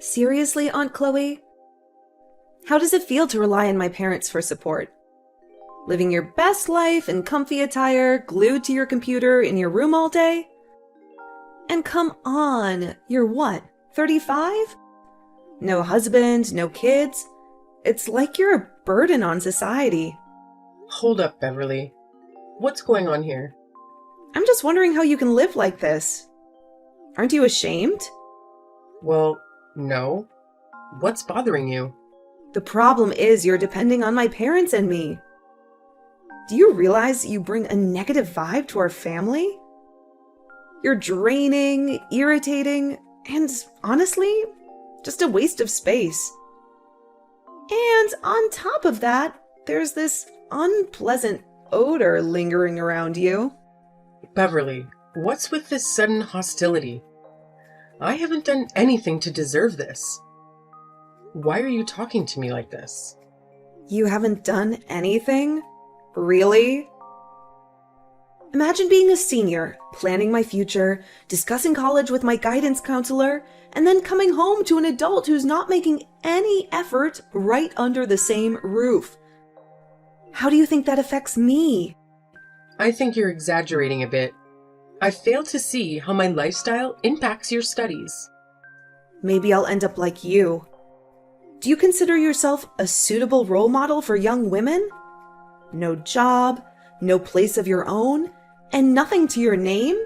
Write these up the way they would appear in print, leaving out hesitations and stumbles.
Seriously, Aunt Chloe? How does it feel to rely on my parents for support? Living your best life in comfy attire, glued to your computer in your room all day? And come on, you're what, 35? No husband, no kids? It's like you're a burden on society. Hold up, Beverly. What's going on here? I'm just wondering how you can live like this. Aren't you ashamed? Well, no. What's bothering you? The problem is you're depending on my parents and me. Do you realize you bring a negative vibe to our family? You're draining, irritating, and honestly, just a waste of space. And on top of that, there's this unpleasant odor lingering around you. Beverly, what's with this sudden hostility? I haven't done anything to deserve this. Why are you talking to me like this? You haven't done anything? Really? Imagine being a senior, planning my future, discussing college with my guidance counselor, and then coming home to an adult who's not making any effort right under the same roof. How do you think that affects me? I think you're exaggerating a bit. I fail to see how my lifestyle impacts your studies. Maybe I'll end up like you. Do you consider yourself a suitable role model for young women? No job, no place of your own, and nothing to your name?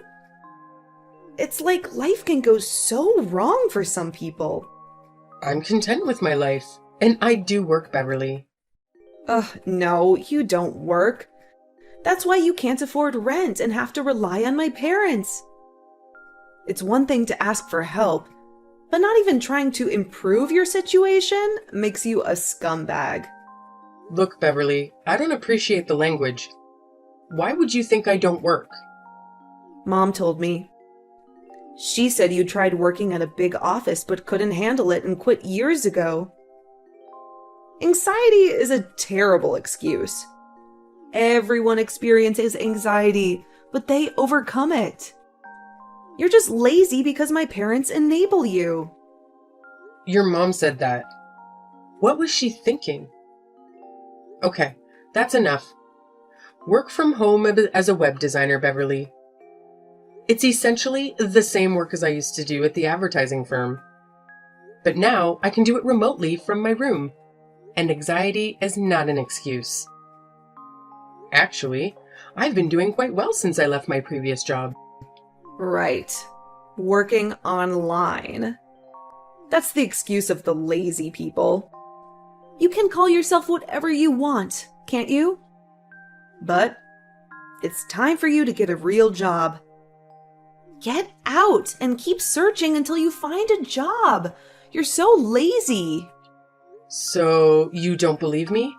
It's like life can go so wrong for some people. I'm content with my life, and I do work, Beverly. No, you don't work. That's why you can't afford rent and have to rely on my parents. It's one thing to ask for help, but not even trying to improve your situation makes you a scumbag. Look, Beverly, I don't appreciate the language. Why would you think I don't work? Mom told me. She said you tried working at a big office but couldn't handle it and quit years ago. Anxiety is a terrible excuse. Everyone experiences anxiety, but they overcome it. You're just lazy because my parents enable you. Your mom said that. What was she thinking? Okay, that's enough. Work from home as a web designer, Beverly. It's essentially the same work as I used to do at the advertising firm. But now I can do it remotely from my room. And anxiety is not an excuse. Actually, I've been doing quite well since I left my previous job. Right. Working online. That's the excuse of the lazy people. You can call yourself whatever you want, can't you? But it's time for you to get a real job. Get out and keep searching until you find a job. You're so lazy. So, you don't believe me?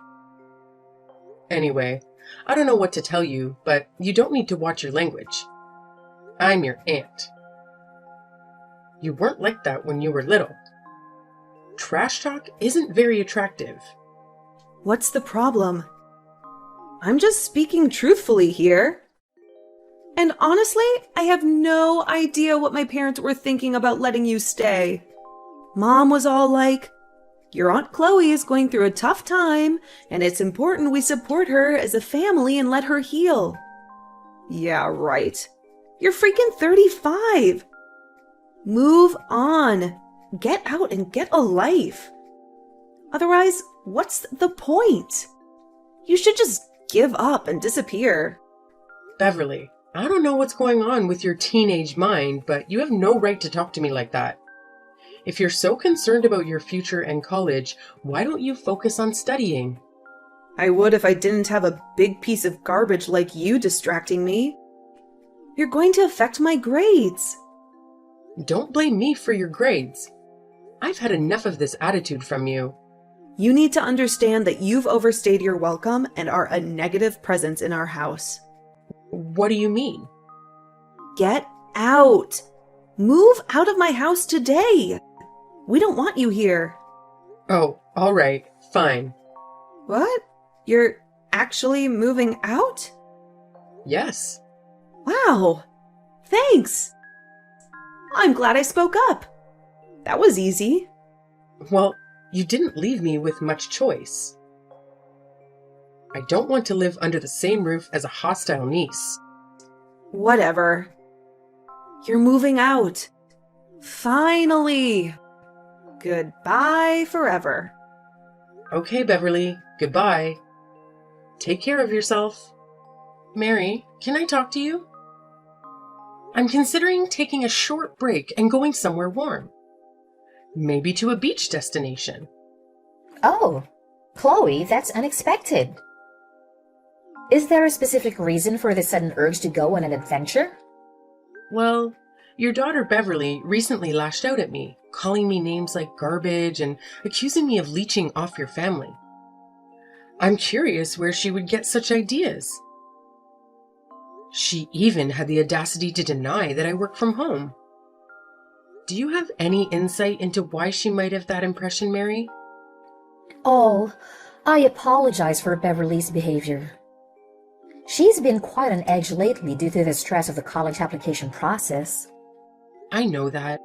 Anyway, I don't know what to tell you, but you don't need to watch your language. I'm your aunt. You weren't like that when you were little. Trash talk isn't very attractive. What's the problem? I'm just speaking truthfully here. And honestly, I have no idea what my parents were thinking about letting you stay. Mom was all like, "Your Aunt Chloe is going through a tough time, and it's important we support her as a family and let her heal." Yeah, right. You're freaking 35. Move on. Get out and get a life. Otherwise, what's the point? You should just give up and disappear. Beverly, I don't know what's going on with your teenage mind, but you have no right to talk to me like that. If you're so concerned about your future and college, why don't you focus on studying? I would if I didn't have a big piece of garbage like you distracting me. You're going to affect my grades. Don't blame me for your grades. I've had enough of this attitude from you. You need to understand that you've overstayed your welcome and are a negative presence in our house. What do you mean? Get out! Move out of my house today! We don't want you here. Oh, all right, fine. What? You're actually moving out? Yes. Wow! Thanks! I'm glad I spoke up. That was easy. Well, you didn't leave me with much choice. I don't want to live under the same roof as a hostile niece. Whatever. You're moving out. Finally. Goodbye forever. Okay, Beverly, goodbye. Take care of yourself. Mary, can I talk to you? I'm considering taking a short break and going somewhere warm. Maybe to a beach destination. Oh, Chloe, that's unexpected. Is there a specific reason for this sudden urge to go on an adventure? Well, your daughter Beverly recently lashed out at me, calling me names like garbage and accusing me of leeching off your family. I'm curious where she would get such ideas. She even had the audacity to deny that I work from home. Do you have any insight into why she might have that impression, Mary? Oh, I apologize for Beverly's behavior. She's been quite on edge lately due to the stress of the college application process. I know that.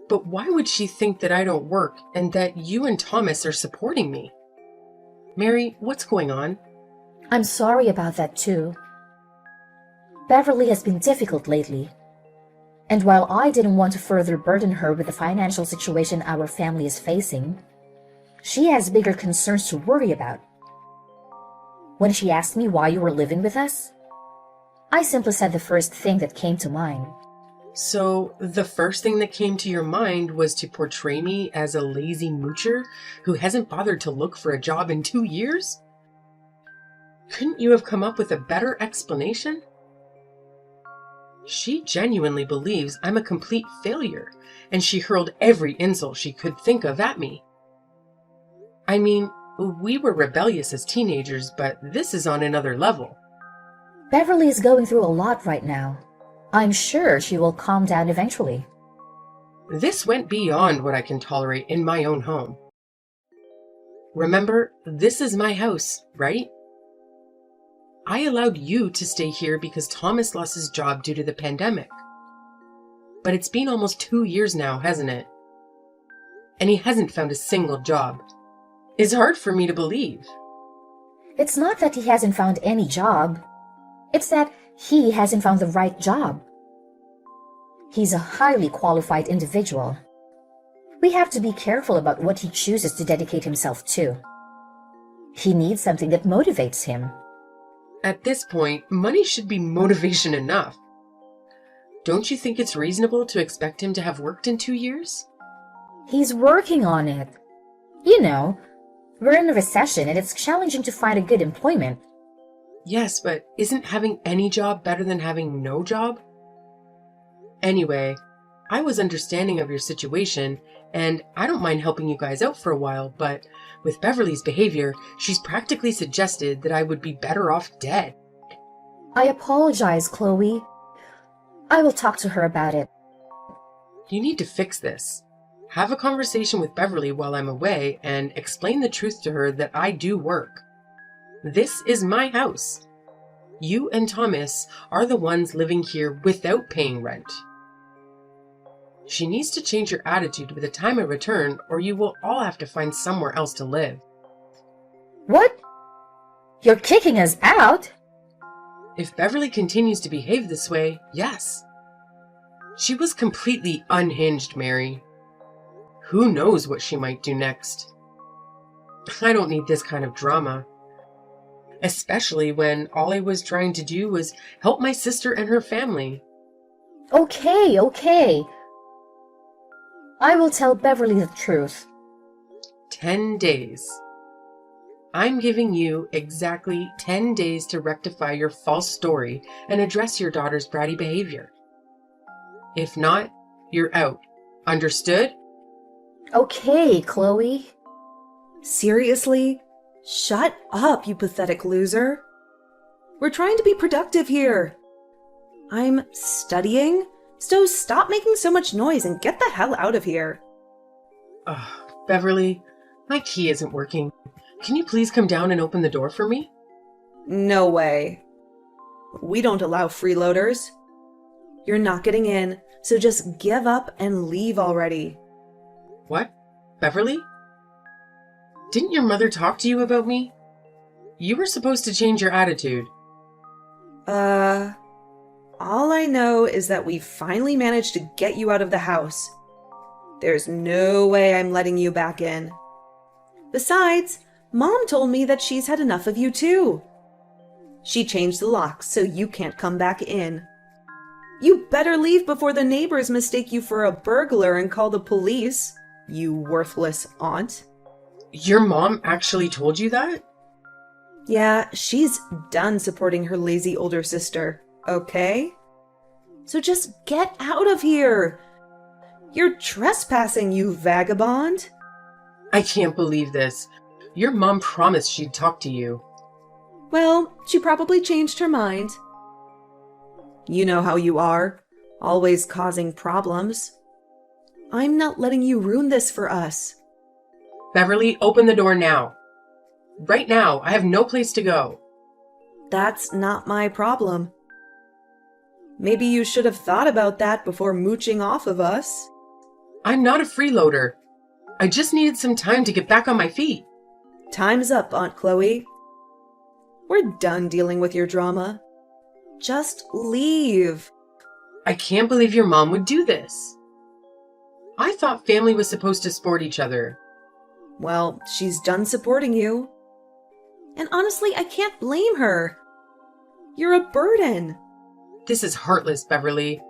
But why would she think that I don't work and that you and Thomas are supporting me? Mary, what's going on? I'm sorry about that too. Beverly has been difficult lately. And while I didn't want to further burden her with the financial situation our family is facing, she has bigger concerns to worry about. When she asked me why you were living with us, I simply said the first thing that came to mind. So, the first thing that came to your mind was to portray me as a lazy moocher who hasn't bothered to look for a job in 2 years? Couldn't you have come up with a better explanation? She genuinely believes I'm a complete failure, and she hurled every insult she could think of at me. I mean, we were rebellious as teenagers, but this is on another level. Beverly is going through a lot right now. I'm sure she will calm down eventually. This went beyond what I can tolerate in my own home. Remember, this is my house, right? I allowed you to stay here because Thomas lost his job due to the pandemic. But it's been almost 2 years now, hasn't it? And he hasn't found a single job. It's hard for me to believe. It's not that he hasn't found any job. It's that he hasn't found the right job. He's a highly qualified individual. We have to be careful about what he chooses to dedicate himself to. He needs something that motivates him. At this point, money should be motivation enough. Don't you think it's reasonable to expect him to have worked in 2 years? He's working on it. You know, we're in a recession and it's challenging to find a good employment. Yes, but isn't having any job better than having no job? Anyway, I was understanding of your situation, and I don't mind helping you guys out for a while, but with Beverly's behavior, she's practically suggested that I would be better off dead. I apologize, Chloe. I will talk to her about it. You need to fix this. Have a conversation with Beverly while I'm away and explain the truth to her that I do work. This is my house. You and Thomas are the ones living here without paying rent. She needs to change your attitude by the time I return, or you will all have to find somewhere else to live. What? You're kicking us out? If Beverly continues to behave this way, yes. She was completely unhinged, Mary. Who knows what she might do next? I don't need this kind of drama. Especially when all I was trying to do was help my sister and her family. Okay. I will tell Beverly the truth. 10 days. I'm giving you exactly 10 days to rectify your false story and address your daughter's bratty behavior. If not, you're out. Understood? Okay, Chloe. Seriously? Shut up, you pathetic loser. We're trying to be productive here. I'm studying, so stop making so much noise and get the hell out of here. Beverly, my key isn't working. Can you please come down and open the door for me? No way. We don't allow freeloaders. You're not getting in, so just give up and leave already. What? Beverly? Didn't your mother talk to you about me? You were supposed to change your attitude. All I know is that we finally managed to get you out of the house. There's no way I'm letting you back in. Besides, Mom told me that she's had enough of you too. She changed the locks so you can't come back in. You better leave before the neighbors mistake you for a burglar and call the police, you worthless aunt. Your mom actually told you that? Yeah, she's done supporting her lazy older sister, okay? So just get out of here. You're trespassing, you vagabond. I can't believe this. Your mom promised she'd talk to you. Well, she probably changed her mind. You know how you are, always causing problems. I'm not letting you ruin this for us. Beverly, open the door now. Right now, I have no place to go. That's not my problem. Maybe you should have thought about that before mooching off of us. I'm not a freeloader. I just needed some time to get back on my feet. Time's up, Aunt Chloe. We're done dealing with your drama. Just leave. I can't believe your mom would do this. I thought family was supposed to support each other. Well, she's done supporting you. And honestly, I can't blame her. You're a burden. This is heartless, Beverly.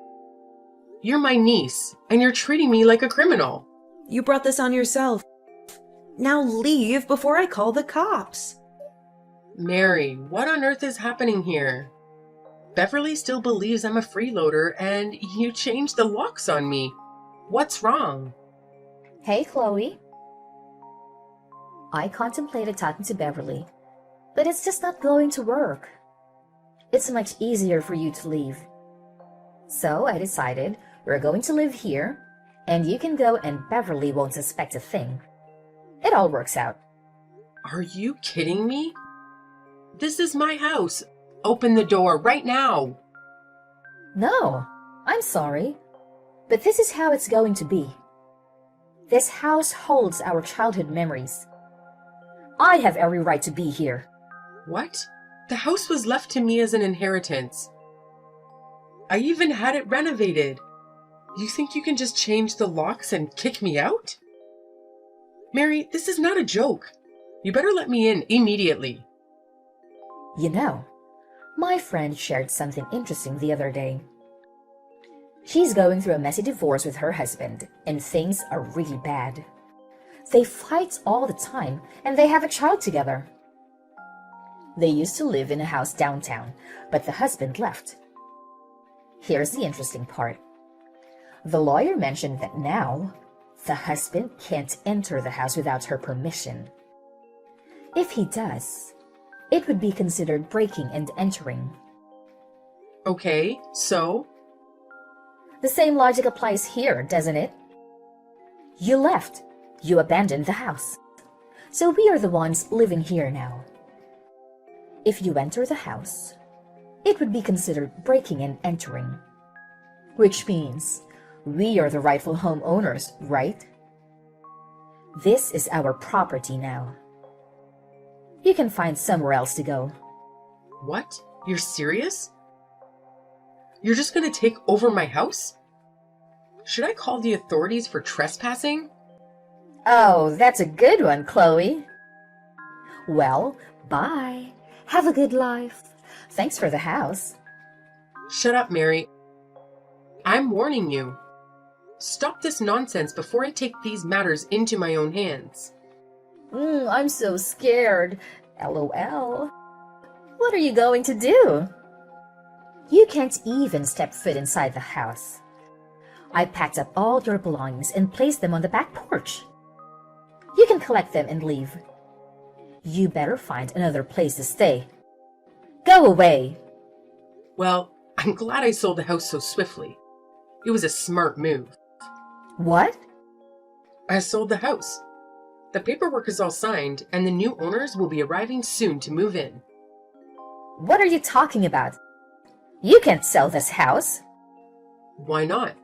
You're my niece, and you're treating me like a criminal. You brought this on yourself. Now leave before I call the cops. Mary, what on earth is happening here? Beverly still believes I'm a freeloader, and you changed the locks on me. What's wrong? Hey, Chloe. I contemplated talking to Beverly, but it's just not going to work. It's much easier for you to leave. So I decided we're going to live here, and you can go and Beverly won't suspect a thing. It all works out. Are you kidding me? This is my house. Open the door right now. No, I'm sorry, but this is how it's going to be. This house holds our childhood memories. I have every right to be here. What? The house was left to me as an inheritance. I even had it renovated. You think you can just change the locks and kick me out? Mary, this is not a joke. You better let me in immediately. You know, my friend shared something interesting the other day. She's going through a messy divorce with her husband, and things are really bad. They fight all the time, and they have a child together. They used to live in a house downtown, but the husband left. Here's the interesting part. The lawyer mentioned that now, the husband can't enter the house without her permission. If he does, it would be considered breaking and entering. Okay, so? The same logic applies here, doesn't it? You left. You abandoned the house. So we are the ones living here now. If you enter the house, it would be considered breaking and entering. Which means we are the rightful homeowners, right? This is our property now. You can find somewhere else to go. What? You're serious? You're just gonna take over my house? Should I call the authorities for trespassing? Oh, that's a good one, Chloe. Well, bye. Have a good life. Thanks for the house. Shut up, Mary. I'm warning you. Stop this nonsense before I take these matters into my own hands. I'm so scared. LOL. What are you going to do? You can't even step foot inside the house. I packed up all your belongings and placed them on the back porch. You can collect them and leave. You better find another place to stay. Go away. Well, I'm glad I sold the house so swiftly. It was a smart move. What? I sold the house. The paperwork is all signed, and the new owners will be arriving soon to move in. What are you talking about? You can't sell this house. Why not?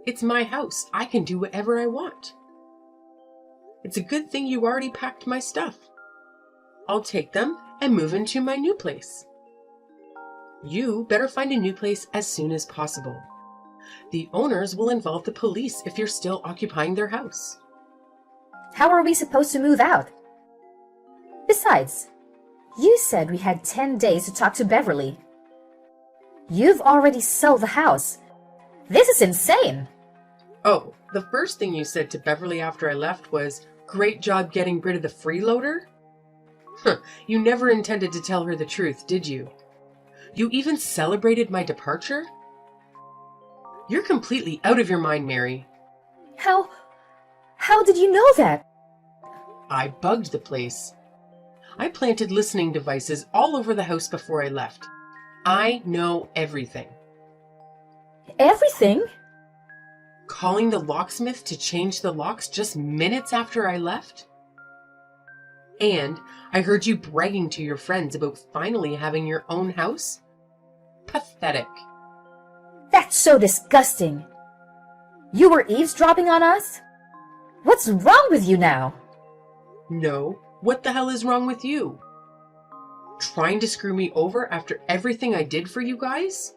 It's my house. I can do whatever I want. It's a good thing you already packed my stuff. I'll take them and move into my new place. You better find a new place as soon as possible. The owners will involve the police if you're still occupying their house. How are we supposed to move out? Besides, you said we had 10 days to talk to Beverly. You've already sold the house. This is insane. Oh, the first thing you said to Beverly after I left was, "Great job getting rid of the freeloader?" You never intended to tell her the truth, did you? You even celebrated my departure? You're completely out of your mind, Mary. How did you know that? I bugged the place. I planted listening devices all over the house before I left. I know everything. Everything? Calling the locksmith to change the locks just minutes after I left? And I heard you bragging to your friends about finally having your own house? Pathetic. That's so disgusting. You were eavesdropping on us? What's wrong with you now? No, what the hell is wrong with you? Trying to screw me over after everything I did for you guys?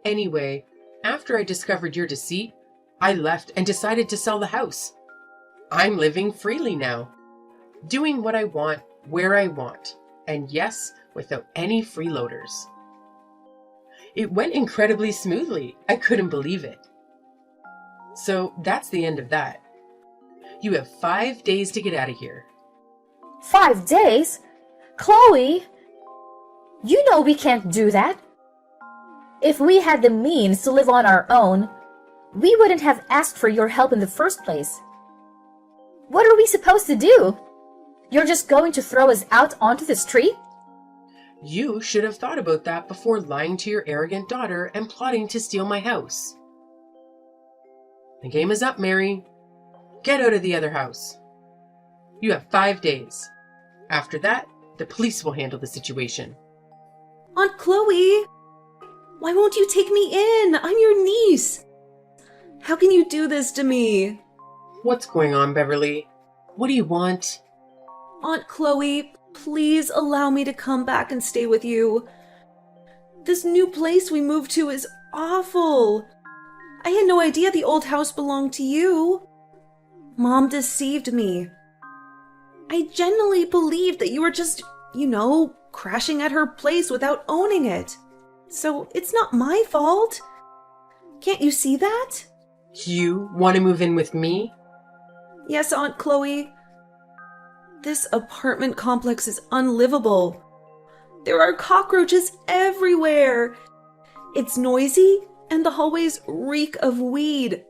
Anyway, after I discovered your deceit, I left and decided to sell the house. I'm living freely now, doing what I want, where I want, and yes, without any freeloaders. It went incredibly smoothly. I couldn't believe it. So that's the end of that. You have 5 days to get out of here. 5 days? Chloe! You know we can't do that. If we had the means to live on our own, we wouldn't have asked for your help in the first place. What are we supposed to do? You're just going to throw us out onto the street? You should have thought about that before lying to your arrogant daughter and plotting to steal my house. The game is up, Mary. Get out of the other house. You have 5 days. After that, the police will handle the situation. Aunt Chloe! Why won't you take me in? I'm your niece. How can you do this to me? What's going on, Beverly? What do you want? Aunt Chloe, please allow me to come back and stay with you. This new place we moved to is awful. I had no idea the old house belonged to you. Mom deceived me. I genuinely believed that you were just, crashing at her place without owning it. So it's not my fault. Can't you see that? You want to move in with me? Yes, Aunt Chloe. This apartment complex is unlivable. There are cockroaches everywhere. It's noisy, and the hallways reek of weed.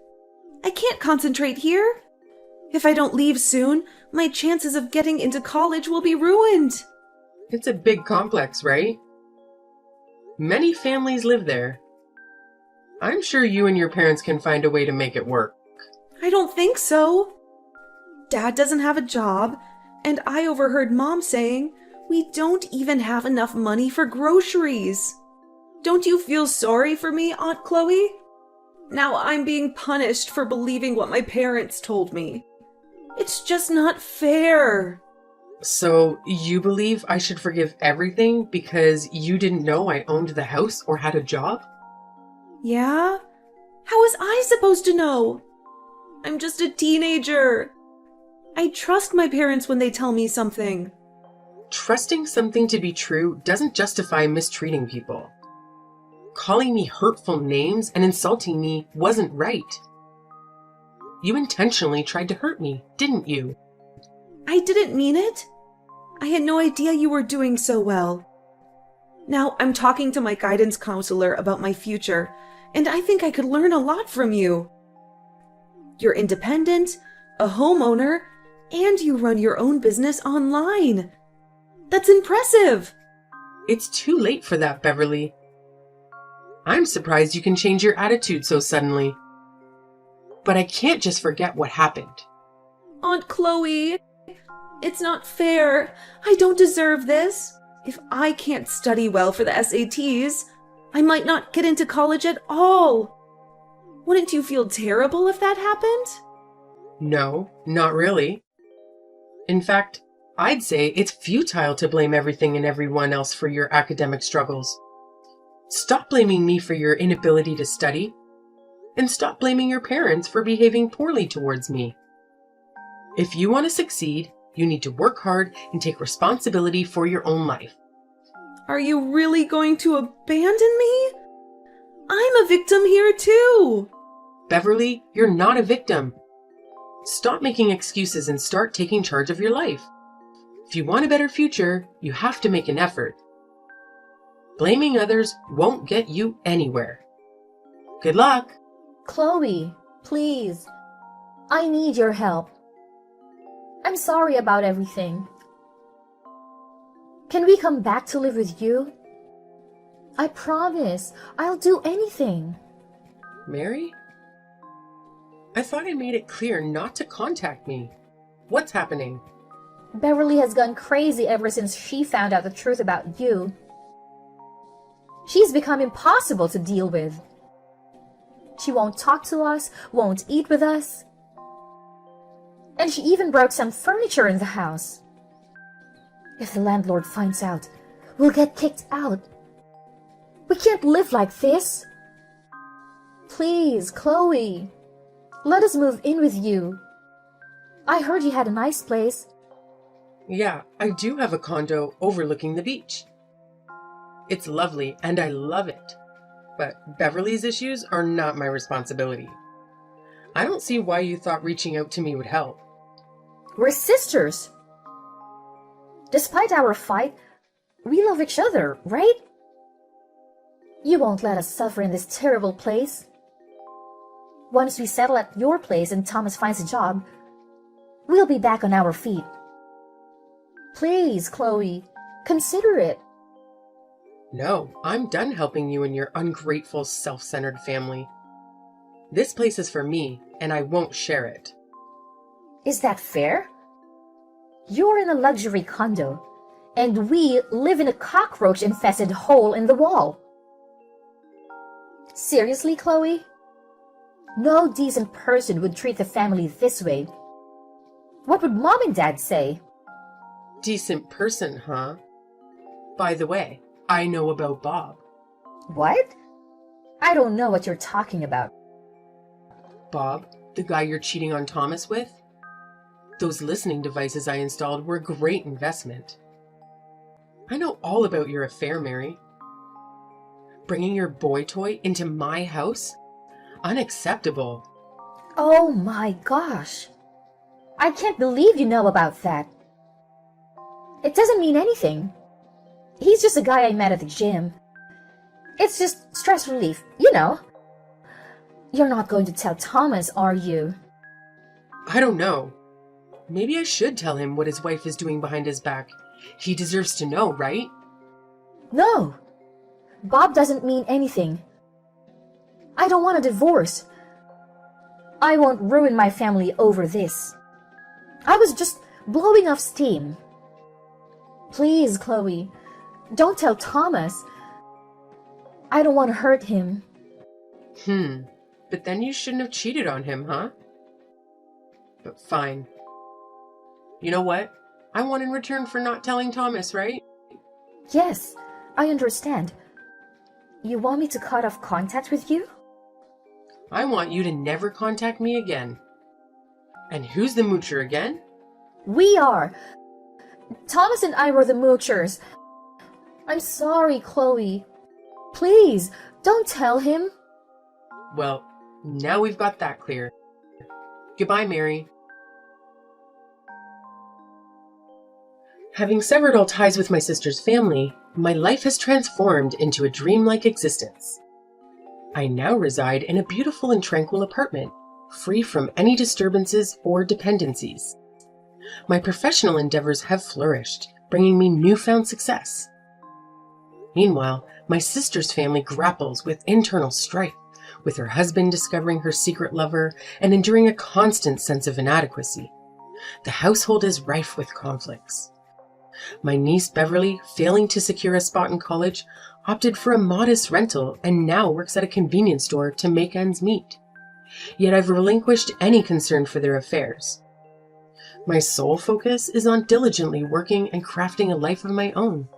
I can't concentrate here. If I don't leave soon, my chances of getting into college will be ruined. It's a big complex, right? Many families live there. I'm sure you and your parents can find a way to make it work. I don't think so. Dad doesn't have a job, and I overheard Mom saying we don't even have enough money for groceries. Don't you feel sorry for me, Aunt Chloe? Now I'm being punished for believing what my parents told me. It's just not fair. So you believe I should forgive everything because you didn't know I owned the house or had a job? Yeah? How was I supposed to know? I'm just a teenager. I trust my parents when they tell me something. Trusting something to be true doesn't justify mistreating people. Calling me hurtful names and insulting me wasn't right. You intentionally tried to hurt me, didn't you? I didn't mean it. I had no idea you were doing so well. Now I'm talking to my guidance counselor about my future, and I think I could learn a lot from you. You're independent, a homeowner, and you run your own business online. That's impressive. It's too late for that, Beverly. I'm surprised you can change your attitude so suddenly. But I can't just forget what happened. Aunt Chloe, it's not fair. I don't deserve this. If I can't study well for the SATs, I might not get into college at all. Wouldn't you feel terrible if that happened? No, not really. In fact, I'd say it's futile to blame everything and everyone else for your academic struggles. Stop blaming me for your inability to study, and stop blaming your parents for behaving poorly towards me. If you want to succeed, you need to work hard and take responsibility for your own life. Are you really going to abandon me? I'm a victim here too. Beverly, you're not a victim. Stop making excuses and start taking charge of your life. If you want a better future, you have to make an effort. Blaming others won't get you anywhere. Good luck. Chloe, please. I need your help. I'm sorry about everything. Can we come back to live with you? I promise, I'll do anything. Mary? I thought I made it clear not to contact me. What's happening? Beverly has gone crazy ever since she found out the truth about you. She's become impossible to deal with. She won't talk to us, won't eat with us. And she even broke some furniture in the house. If the landlord finds out, we'll get kicked out. We can't live like this. Please, Chloe, let us move in with you. I heard you had a nice place. Yeah, I do have a condo overlooking the beach. It's lovely and I love it. But Beverly's issues are not my responsibility. I don't see why you thought reaching out to me would help. We're sisters. Despite our fight, we love each other, right? You won't let us suffer in this terrible place. Once we settle at your place and Thomas finds a job, we'll be back on our feet. Please, Chloe, consider it. No, I'm done helping you and your ungrateful, self-centered family. This place is for me, and I won't share it. Is that fair? You're in a luxury condo, and we live in a cockroach-infested hole in the wall. Seriously, Chloe? No decent person would treat the family this way. What would Mom and Dad say? Decent person, huh? By the way, I know about Bob. What? I don't know what you're talking about. Bob, the guy you're cheating on Thomas with? Those listening devices I installed were a great investment. I know all about your affair, Mary. Bringing your boy toy into my house? Unacceptable. Oh my gosh. I can't believe you know about that. It doesn't mean anything. He's just a guy I met at the gym. It's just stress relief, you know. You're not going to tell Thomas, are you? I don't know. Maybe I should tell him what his wife is doing behind his back. He deserves to know, right? No. Bob doesn't mean anything. I don't want a divorce. I won't ruin my family over this. I was just blowing off steam. Please, Chloe, don't tell Thomas. I don't want to hurt him. But then you shouldn't have cheated on him, huh? But fine. You know what? I want in return for not telling Thomas, right? Yes, I understand. You want me to cut off contact with you? I want you to never contact me again. And who's the moocher again? We are. Thomas and I were the moochers. I'm sorry, Chloe. Please, don't tell him. Well, now we've got that clear. Goodbye, Mary. Having severed all ties with my sister's family, my life has transformed into a dreamlike existence. I now reside in a beautiful and tranquil apartment, free from any disturbances or dependencies. My professional endeavors have flourished, bringing me newfound success. Meanwhile, my sister's family grapples with internal strife, with her husband discovering her secret lover and enduring a constant sense of inadequacy. The household is rife with conflicts. My niece Beverly, failing to secure a spot in college, opted for a modest rental and now works at a convenience store to make ends meet. yet I've relinquished any concern for their affairs. My sole focus is on diligently working and crafting a life of my own.